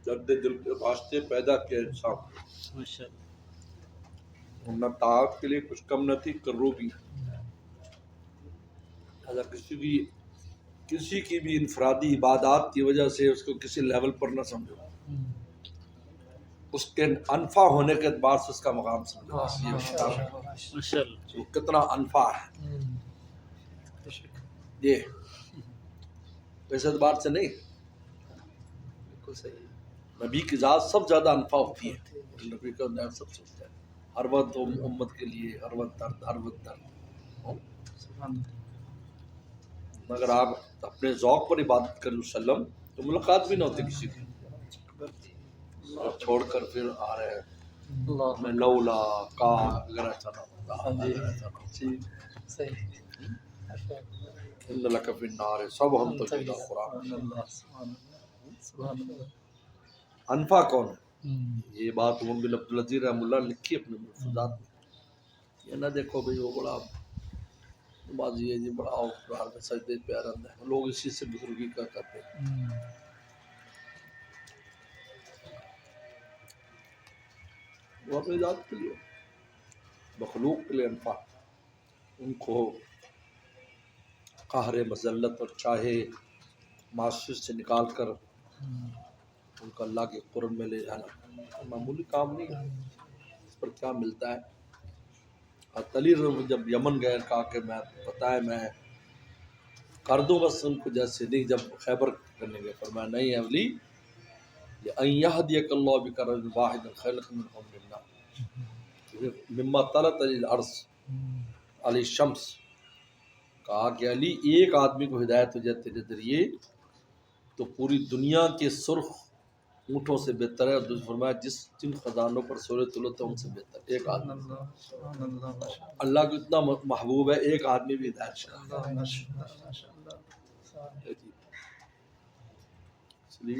درد دل کے واسطے پیدا کیا انسان، نہ طاعت کے لیے کچھ کم نہ تھی، کرو بھی اگر کسی کی بھی انفرادی عبادات کی وجہ سے اس کو کسی لیول پر نہ سمجھو، اس کے انفع ہونے کے اعتبار سے اس کا مقام سمجھو، وہ کتنا انفع ہے یہ اس اعتبار سے نہیں۔ بالکل صحیح، نبی کی ذات سب زیادہ انفع ہوتی ہے، نبی کا نام سب سوچتا ہے ہر وقت امت کے لیے، ہر وقت درد، ہر وقت درد۔ اگر آپ اپنے ذوق پر عبادت کریں وسلم تو ملاقات بھی نہ ہوتی کسی کی، چھوڑ کر پھر آ رہے ہیں میں لولا کا اگر ایسا نہ ہوتا ان لک فی النار سب ہم تو جدا قرآن۔ انفع کون ہے؟ یہ بات عمر بن عبدالعزیز رحمہ اللہ نے لکھی اپنے ملفوظات میں، یہ نہ دیکھو بھئی وہ بڑا نمازی ہے جی، بڑا اقرار میں سجدے پہ رہتا ہے، لوگ اسی سے بزرگی کا کرتے ہیں۔ وہ اپنی ذات کے لیے، مخلوق کے لیے انفع، ان کو قہر مذلت اور چاہے معصیت سے نکال کر ان کو اللہ کے قرب میں لے جانا معمولی کام نہیں ہے۔ اس پر کیا ملتا ہے؟ علی جب یمن گئے کہا کہ میں بتائے میں کر دوں بس ان کو جیسے نہیں، جب خیبر کرنے گئے فرمایا نہیں ہے علی، ان یہدیک اللہ بک رجلا واحدا خیر لک من حمر النعم مما طلعت علی الارض علی الشمس۔ کہا کہ علی ایک آدمی کو ہدایت ہو جائے تیرے ذریعے تو پوری دنیا کے سرخ اونٹوں سے بہتر ہے، اور دوسرے فرمایا جن خزانوں پر سورج طلوع ہے ان سے بہتر ایک آدمی۔ اللہ کو اتنا محبوب ہے ایک آدمی بھی ہدایت شامل ہے۔ اس لیے